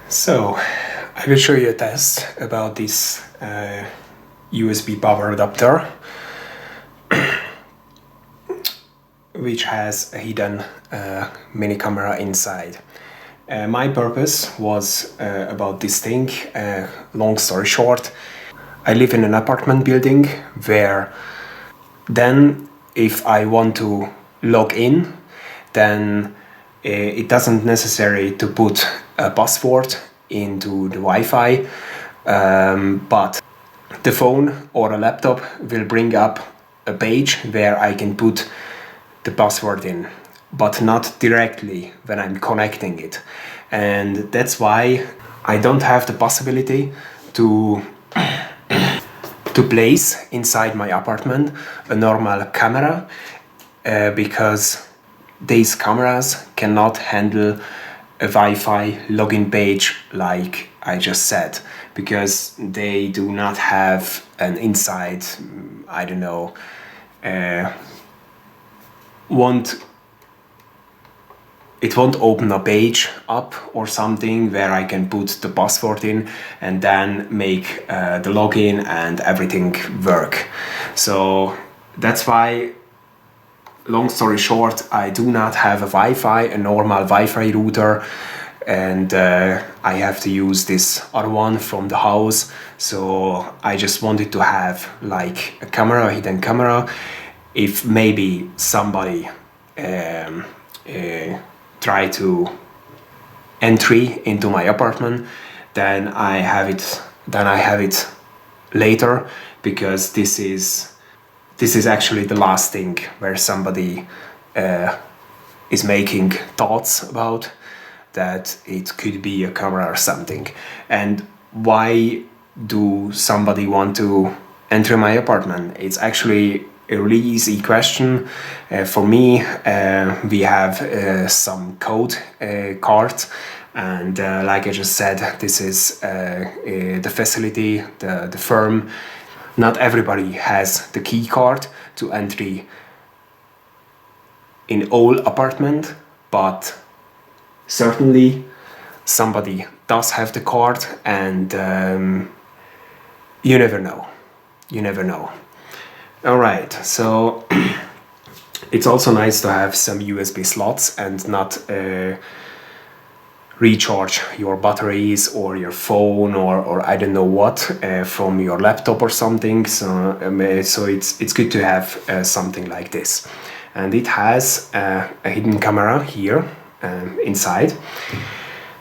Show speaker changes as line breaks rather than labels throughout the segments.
So, I will show you a test about this USB power adapter, which has a hidden mini camera inside. My purpose was about this thing. Long story short, I live in an apartment building where then if I want to log in, then it doesn't necessary to put a password into the Wi-Fi, but the phone or a laptop will bring up a page where I can put the password in, but not directly when I'm connecting it. And that's why I don't have the possibility to place inside my apartment a normal camera, because these cameras cannot handle a Wi-Fi login page like I just said, because they do not have an inside, I don't know, it won't open a page up or something where I can put the password in and then make the login and everything work. So that's why, long story short, I do not have a Wi-Fi, a normal Wi-Fi router, and I have to use this other one from the house. So I just wanted to have like a camera, a hidden camera. If maybe somebody try to entry into my apartment, then I have it later, because this is actually the last thing where somebody is making thoughts about that it could be a camera or something. And why do somebody want to enter my apartment? It's actually a really easy question. For me, we have some code card, and like I just said, this is the facility, the firm. Not everybody has the key card to entry in all apartment, but certainly somebody does have the card, and you never know. You never know. Alright, so it's also nice to have some USB slots and not recharge your batteries or your phone or I don't know what from your laptop or something. So it's good to have something like this. And it has a hidden camera here inside.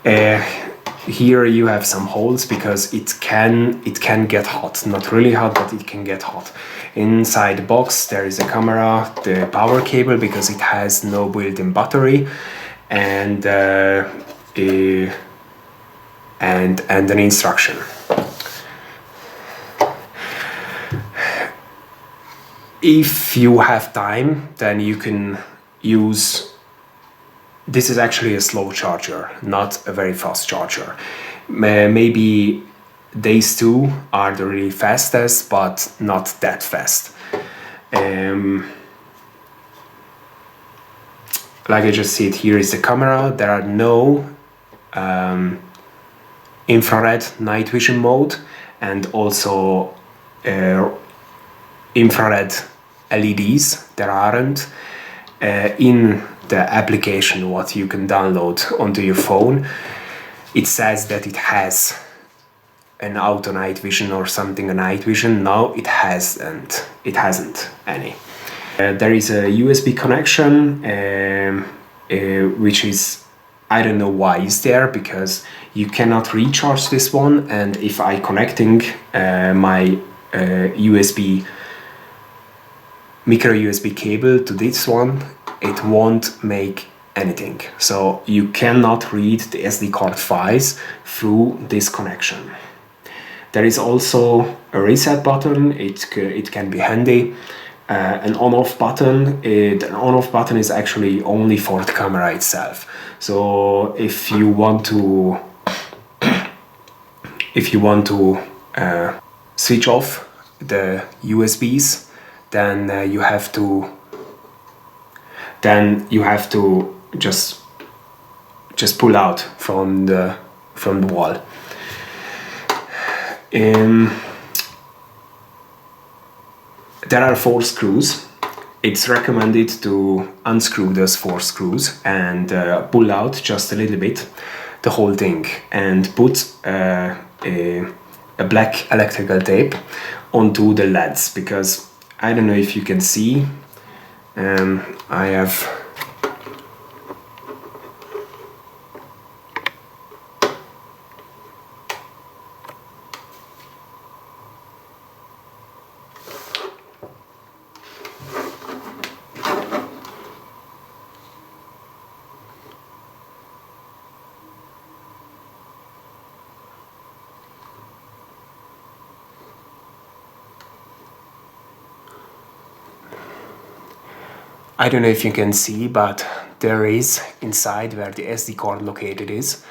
Here you have some holes because it can get hot. Not really hot, but it can get hot. Inside the box there is a camera, the power cable, because it has no built-in battery, and an instruction. If you have time, then you can use. This is actually a slow charger, not a very fast charger. Maybe these two are the really fastest, but not that fast. Like I just said, here is the camera. There are no infrared night vision mode, and also infrared LEDs. There aren't in the application what you can download onto your phone. It says that it has an auto night vision or something, a night vision. No, it hasn't. It hasn't any. There is a USB connection, which is, I don't know why it's there, because you cannot recharge this one. And if I connecting my micro USB cable to this one, it won't make anything. So you cannot read the SD card files through this connection. There is also a reset button. It can be handy. An on-off button. An on-off button is actually only for the camera itself. So if you want to switch off the USBs, then you have to just pull out from the from the wall. There are 4 screws. It's recommended to unscrew those 4 screws and pull out just a little bit the whole thing and put a black electrical tape onto the LEDs, because I don't know if you can see, I have I don't know if you can see, but there is inside where the SD card located is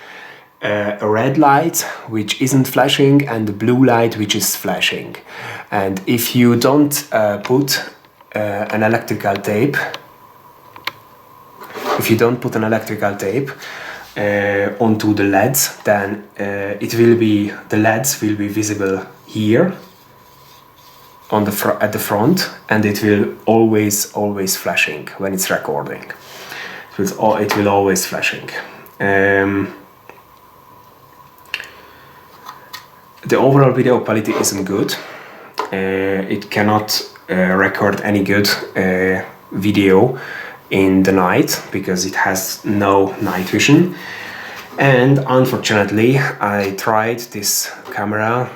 a red light which isn't flashing and the blue light which is flashing. And if you don't put an electrical tape, onto the LEDs, then the LEDs will be visible here on at the front, and it will always flashing when it's recording. It will always flashing. The overall video quality isn't good. It cannot record any good video in the night because it has no night vision. And unfortunately, I tried this camera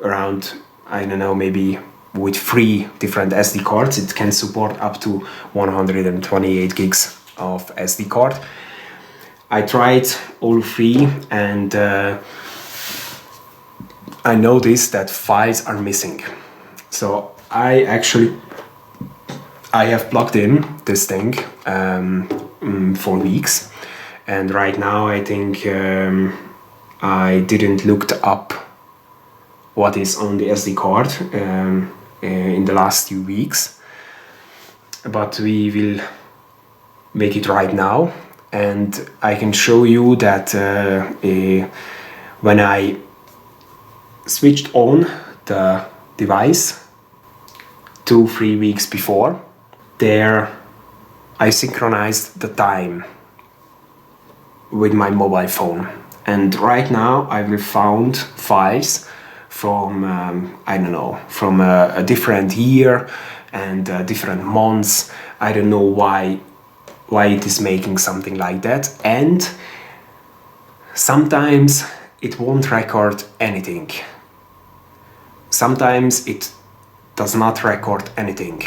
around, I don't know, maybe with 3 different SD cards. It can support up to 128 gigs of SD card. I tried all 3 and I noticed that files are missing. So I have plugged in this thing for weeks, and right now I think I didn't look up what is on the SD card in the last few weeks, but we will make it right now, and I can show you that when I switched on the device 2-3 weeks before, there I synchronized the time with my mobile phone, and right now I will found files from I don't know, from a different year and different months. I don't know why it is making something like that, and sometimes it won't record anything. Sometimes it does not record anything.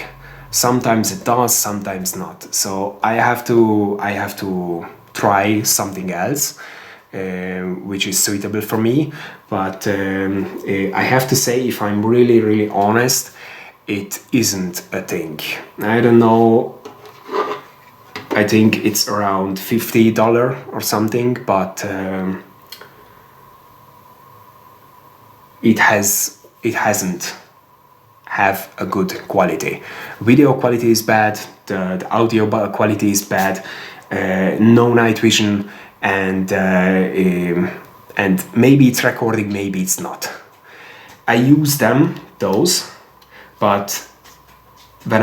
Sometimes it does, sometimes not. So I have to try something else which is suitable for me. But I have to say, if I'm really honest, it isn't a thing. I don't know. I think it's around $50 or something, but it hasn't have a good quality. Video quality is bad, the audio quality is bad, no night vision, and maybe it's recording, maybe it's not. I use those, but when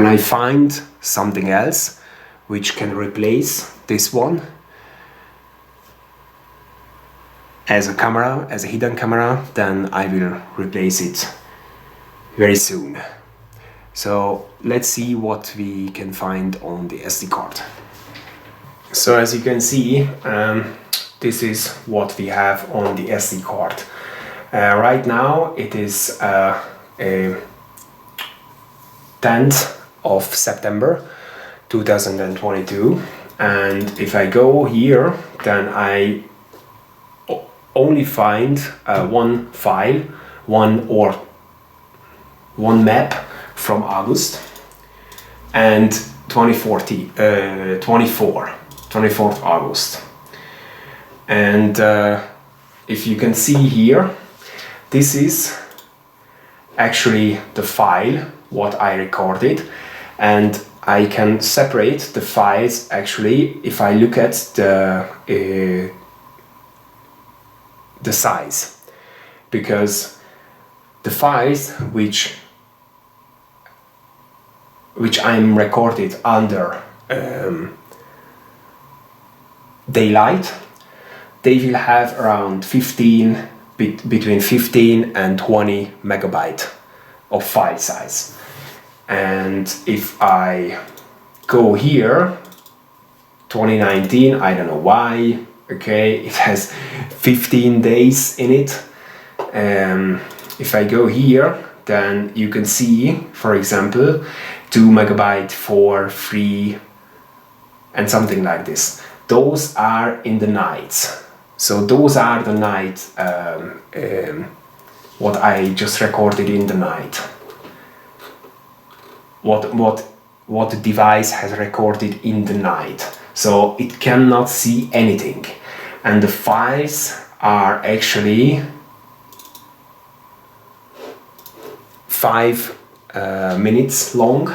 I find something else which can replace this one as a camera, as a hidden camera, then I will replace it very soon. So let's see what we can find on the SD card. So as you can see, this is what we have on the SD card. Right now it is a 10th of September 2022, and if I go here, then I only find one file, one map from August and 24th August. And if you can see here, this is actually the file what I recorded, and I can separate the files actually if I look at the size, because the files which I'm recorded under daylight, they will have around between 15 and 20 megabyte of file size. And if I go here, 2019, I don't know why, okay, it has 15 days in it. If I go here, then you can see, for example, 2 megabyte, 4, 3, and something like this. Those are in the nights. So those are the night, what I just recorded in the night. What the device has recorded in the night. So it cannot see anything. And the files are actually 5 minutes long.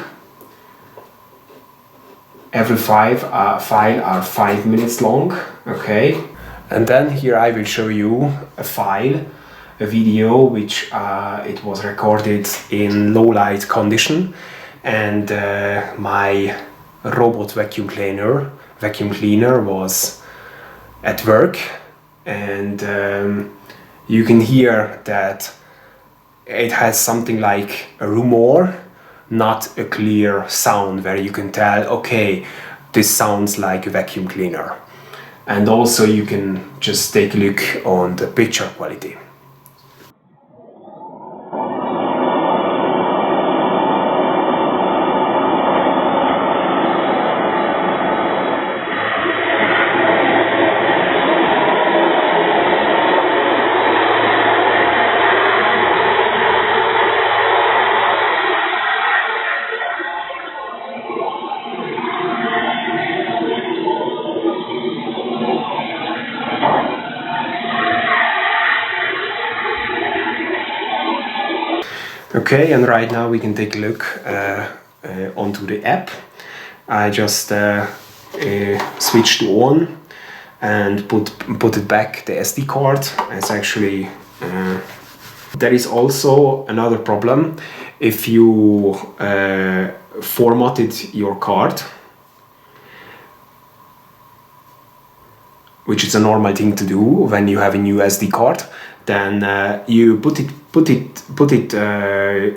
Every file are 5 minutes long, okay? And then here I will show you a video which it was recorded in low light condition, and my robot vacuum cleaner was at work, and you can hear that it has something like a rumor, not a clear sound where you can tell, okay, this sounds like a vacuum cleaner. And also you can just take a look on the picture quality. Okay, and right now we can take a look onto the app. I just switched to on and put it back, the SD card. It's actually there is also another problem. If you formatted your card, which is a normal thing to do when you have a new SD card, then you put it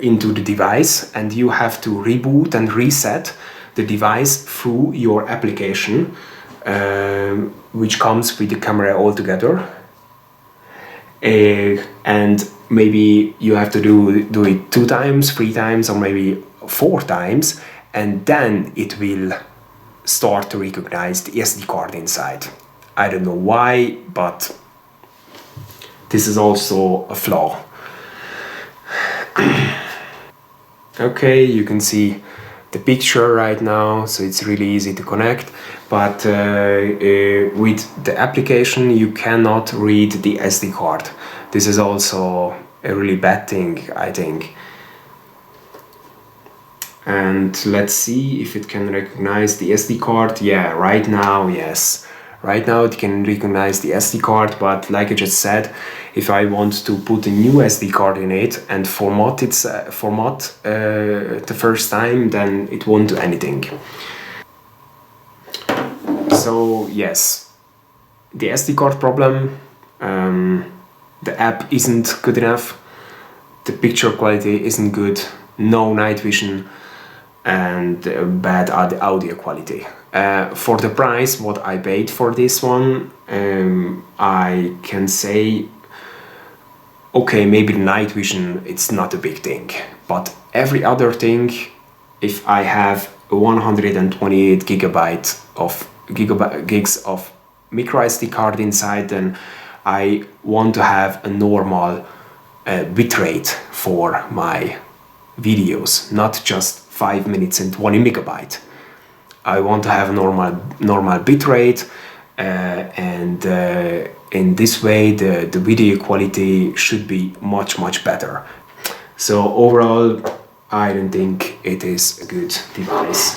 into the device, and you have to reboot and reset the device through your application, which comes with the camera altogether. And maybe you have to do it 2 times, 3 times, or maybe 4 times, and then it will start to recognize the SD card inside. I don't know why, but this is also a flaw. Okay, you can see the picture right now, so it's really easy to connect, but with the application you cannot read the SD card. This is also a really bad thing, I think. And let's see if it can recognize the SD card. Yeah, right now, yes. Right now it can recognize the SD card, but like I just said, if I want to put a new SD card in it and format the first time, then it won't do anything. So yes, the SD card problem, the app isn't good enough, the picture quality isn't good, no night vision, and bad audio quality. For the price what I paid for this one, I can say, okay, maybe the night vision, it's not a big thing, but every other thing, if I have 128 gigs of micro SD card inside, then I want to have a normal bitrate for my videos, not just 5 minutes and 20 megabyte. I want to have a normal bitrate, and in this way the video quality should be much better. So overall, I don't think it is a good device.